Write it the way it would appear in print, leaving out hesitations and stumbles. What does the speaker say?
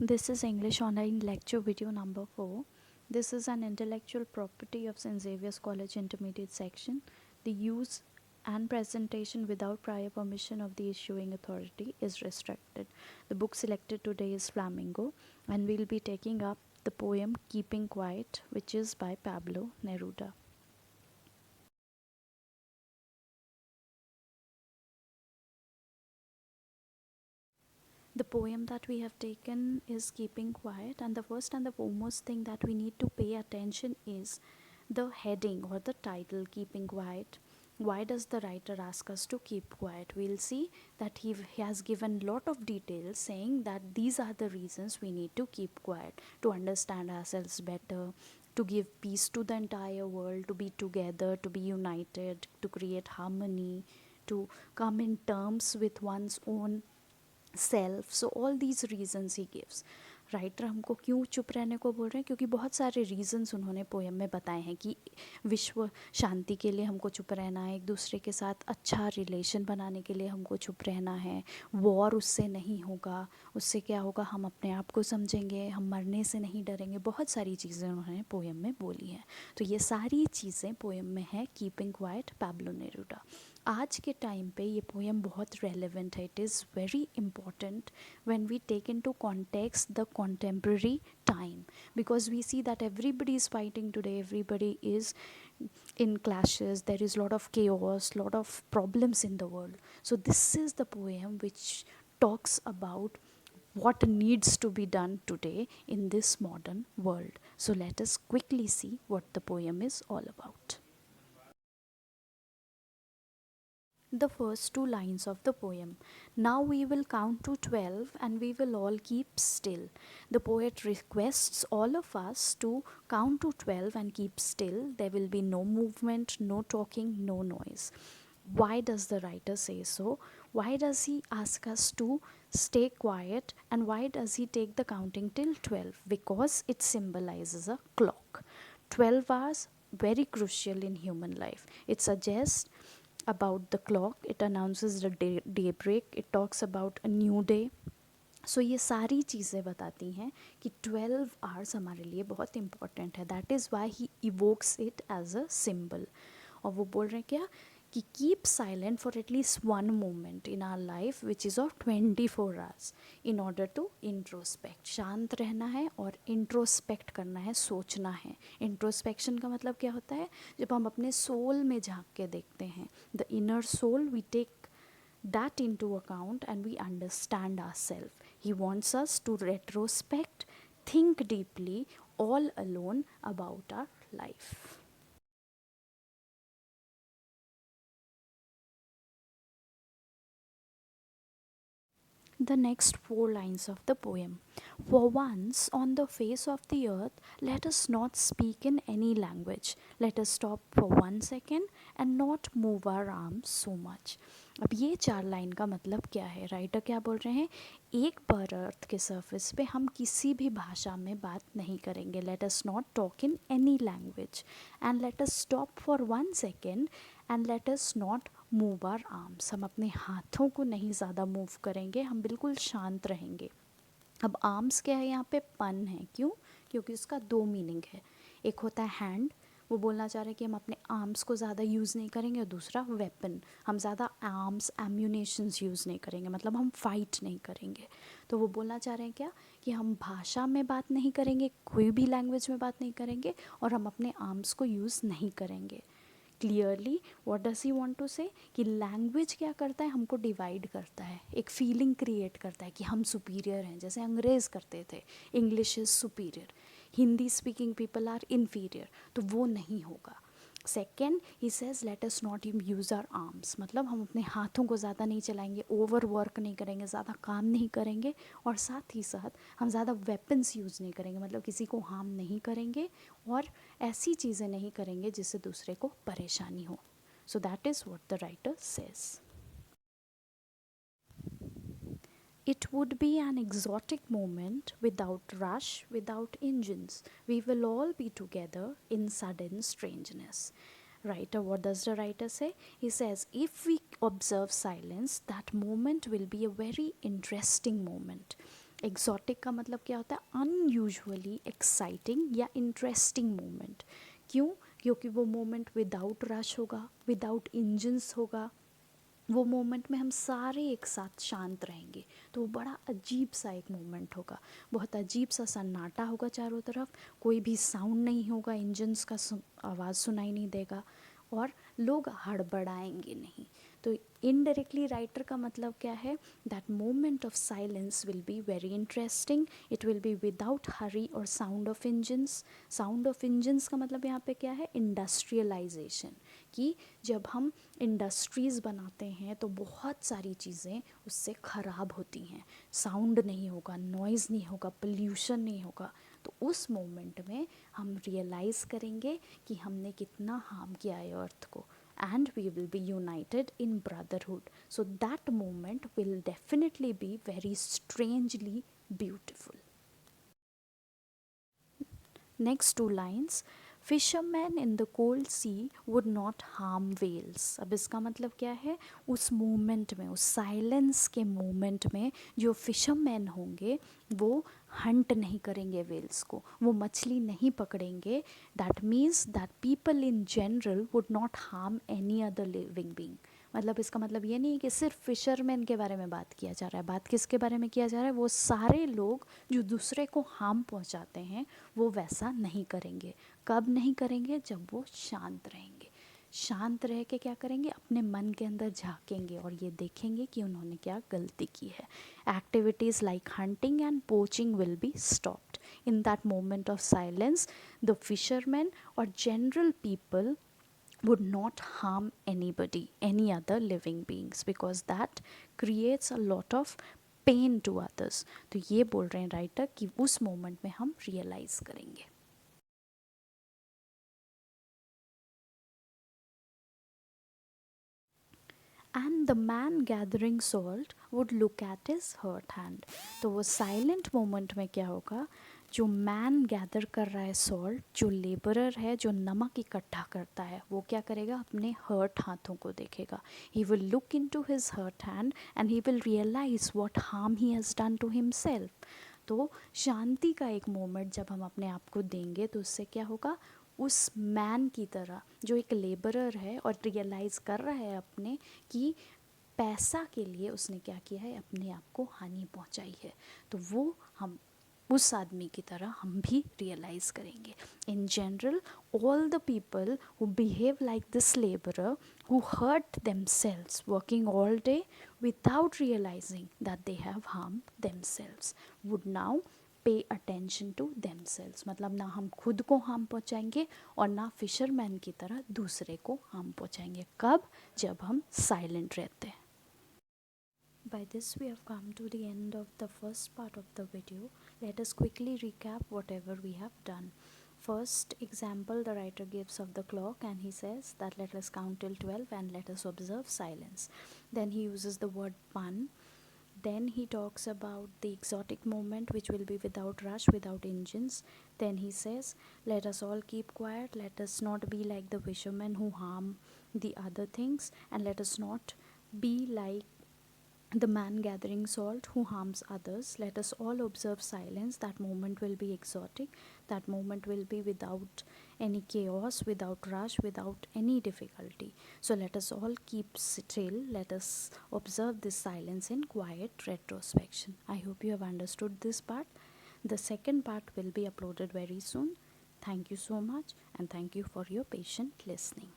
This is English online lecture video number 4. This is an intellectual property of St.Xavier's College Intermediate section. The use and presentation without prior permission of the issuing authority is restricted. The book selected today is Flamingo, and we'll be taking up the poem Keeping Quiet, which is by Pablo Neruda. The poem that we have taken is Keeping Quiet, and the first and the foremost thing that we need to pay attention is the heading or the title, Keeping Quiet. Why does the writer ask us to keep quiet? We'll see that he has given lot of details saying that these are the reasons we need to keep quiet: to understand ourselves better, to give peace to the entire world, to be together, to be united, to create harmony, to come in terms with one's own self. So all these reasons he gives. Writer हमको क्यों चुप रहने को बोल रहे हैं? क्योंकि बहुत सारे रीजंस उन्होंने पोएम में बताए हैं कि विश्व शांति के लिए हमको चुप रहना है, एक दूसरे के साथ अच्छा रिलेशन बनाने के लिए हमको चुप रहना है, वॉर उससे नहीं होगा, उससे क्या होगा, हम अपने आप को समझेंगे, हम मरने से नहीं डरेंगे. बहुत सारी चीज़ें उन्होंने पोएम में बोली हैं. तो ये सारी चीज़ें पोएम में है कीपिंग क्वाइट, पैब्लो नेरूडा. आज के टाइम पे ये पोएम बहुत रेलेवेंट है. It is very important when we take into context the contemporary time, because we see that everybody is fighting today, everybody is in clashes, there is a lot of chaos, lot of problems in the world. So this is the poem which talks about what needs to be done today in this modern world. So let us quickly see what the poem is all about. The first two lines of the poem. Now we will count to 12 and we will all keep still. The poet requests all of us to count to 12 and keep still. There will be no movement, no talking, no noise. Why does the writer say so? Why does he ask us to stay quiet, and why does he take the counting till 12? Because it symbolizes a clock. 12 hours, very crucial in human life. It suggests about the clock, it announces the daybreak, it talks about a new day. सो ये सारी चीज़ें बताती हैं कि 12 hours हमारे लिए बहुत important है. That is why he evokes it as a symbol. और वो बोल रहे हैं क्या कि keep silent for at least one moment in our life which is of 24 hours in order to introspect. शांत रहना है और इंट्रोस्पेक्ट करना है, सोचना है. इंट्रोस्पेक्शन का मतलब क्या होता है? जब हम अपने सोल में झांक के देखते हैं, the inner soul, we take that into account and we understand ourselves. He wants us to retrospect, think deeply, all alone about our life. The next four lines of the poem. For once on the face of the earth, let us not speak in any language. Let us stop for 1 second and not move our arms so much. अब ये चार line का मतलब क्या है? Writer क्या बोल रहे हैं? एक बार अर्थ के सरफेस पे हम किसी भी भाषा में बात नहीं करेंगे. Let us not talk in any language and let us stop for 1 second and let us not move our arms. हम अपने हाथों को नहीं ज़्यादा मूव करेंगे, हम बिल्कुल शांत रहेंगे. अब आर्म्स क्या है यहाँ पे? पन है. क्यों? क्योंकि उसका दो मीनिंग है. एक होता है हैंड, वो बोलना चाह रहे हैं कि हम अपने आर्म्स को ज़्यादा यूज़ नहीं करेंगे. और दूसरा वेपन, हम ज़्यादा आर्म्स एम्यूनेशंस यूज़ नहीं करेंगे, मतलब हम फाइट नहीं करेंगे. तो वो बोलना चाह रहे हैं क्या कि हम भाषा में बात नहीं करेंगे, कोई भी लैंग्वेज में बात नहीं करेंगे, और हम अपने आर्म्स को यूज़ नहीं करेंगे. Clearly what does he want to say कि लैंग्वेज क्या करता है? हमको डिवाइड करता है, एक फीलिंग क्रिएट करता है कि हम सुपीरियर हैं. जैसे अंग्रेज़ करते थे, English is superior, Hindi speaking people are inferior. तो वो नहीं होगा. Second, he says let us not use our arms, मतलब हम अपने हाथों को ज़्यादा नहीं चलाएंगे, ओवर वर्क नहीं करेंगे, ज़्यादा काम नहीं करेंगे, और साथ ही साथ हम ज़्यादा वेपन्स यूज़ नहीं करेंगे, मतलब किसी को हार्म नहीं करेंगे और ऐसी चीज़ें नहीं करेंगे जिससे दूसरे को परेशानी हो. So that is what the writer says. It would be an exotic moment without rush, without engines. We will all be together in sudden strangeness. Writer, what does the writer say? He says, if we observe silence, that moment will be a very interesting moment. Exotic का मतलब क्या होता है? Unusually exciting या interesting moment. क्यों? क्योंकि वो moment without rush होगा, विदाउट इंजन्स होगा। वो मोमेंट में हम सारे एक साथ शांत रहेंगे, तो वो बड़ा अजीब सा एक मोमेंट होगा। बहुत अजीब सा सन्नाटा होगा चारों तरफ, कोई भी साउंड नहीं होगा, इंजन्स का आवाज़ सुनाई नहीं देगा, और लोग हड़बड़ाएंगे नहीं। तो इनडायरेक्टली राइटर का मतलब क्या है? That moment of silence will be very interesting, it will be without hurry और sound of engines. Sound of engines का मतलब यहाँ पे क्या है? इंडस्ट्रियलाइजेशन। कि जब हम इंडस्ट्रीज़ बनाते हैं तो बहुत सारी चीज़ें उससे ख़राब होती हैं, साउंड नहीं होगा, नॉइज़ नहीं होगा, पोल्यूशन नहीं होगा। तो उस मोमेंट में हम रियलाइज़ करेंगे कि हमने कितना हार्म किया है अर्थ को, and we will be united in brotherhood. So that moment will definitely be very strangely beautiful. Next two lines, fishermen in the cold sea would not harm whales. अब इसका मतलब क्या है? उस मोमेंट में, उस साइलेंस के मोमेंट में जो फिशरमैन होंगे वो हंट नहीं करेंगे वेल्स को, वो मछली नहीं पकड़ेंगे। That means that people in general would not harm any other living being. मतलब इसका मतलब ये नहीं है कि सिर्फ फिशरमैन के बारे में बात किया जा रहा है। बात किसके बारे में किया जा रहा है? वो सारे लोग जो दूसरे को हार्म पहुंचाते हैं वो वैसा नहीं करेंगे। कब नहीं करेंगे? जब वो शांत रहेंगे। शांत रह के क्या करेंगे? अपने मन के अंदर झांकेंगे और ये देखेंगे कि उन्होंने क्या गलती की है। Activities like hunting and poaching will be stopped in that moment of silence. The fisherman और general people would not harm anybody, any other living beings, because that creates a lot of pain to others. तो ये बोल रहे हैं writer कि उस moment में हम रियलाइज करेंगे। And the man gathering salt would look at his hurt hand. तो वो साइलेंट मोमेंट में क्या होगा? जो मैन गैदर कर रहा है सॉल्ट, जो लेबरर है जो नमक इकट्ठा करता है, वो क्या करेगा? अपने हर्ट हाथों को देखेगा। He will look into his hurt hand and he will realise what harm he has done to himself. तो शांति का एक मोमेंट जब हम अपने आप को देंगे तो उससे क्या होगा? उस मैन की तरह जो एक लेबरर है और रियलाइज़ कर रहा है अपने कि पैसा के लिए उसने क्या किया है? अपने आप को हानि पहुंचाई है। तो वो हम उस आदमी की तरह हम भी रियलाइज़ करेंगे। In general all the people who behave like this labourer who hurt themselves working all day without realizing that they have harmed themselves would now pay attention to themselves। मतलब ना हम खुद को हार्म पहुंचाएंगे और ना fisherman की तरह दूसरे को हार्म पहुंचाएंगे। कब? जब हम साइलेंट रहते हैं। By this we have come to the end of the first part of the video. Let us quickly recap whatever we have done. First example the writer gives of the clock, and he says that let us count till 12 and let us observe silence. Then he uses the word pun. Then he talks about the exotic moment which will be without rush, without engines. Then he says, let us all keep quiet, let us not be like the fishermen who harm the other things, and let us not be like the man gathering salt who harms others. Let us all observe silence. That moment will be exotic. That moment will be without any chaos, without rush, without any difficulty. So let us all keep still. Let us observe this silence in quiet retrospection. I hope you have understood this part. The second part will be uploaded very soon. Thank you so much, and thank you for your patient listening.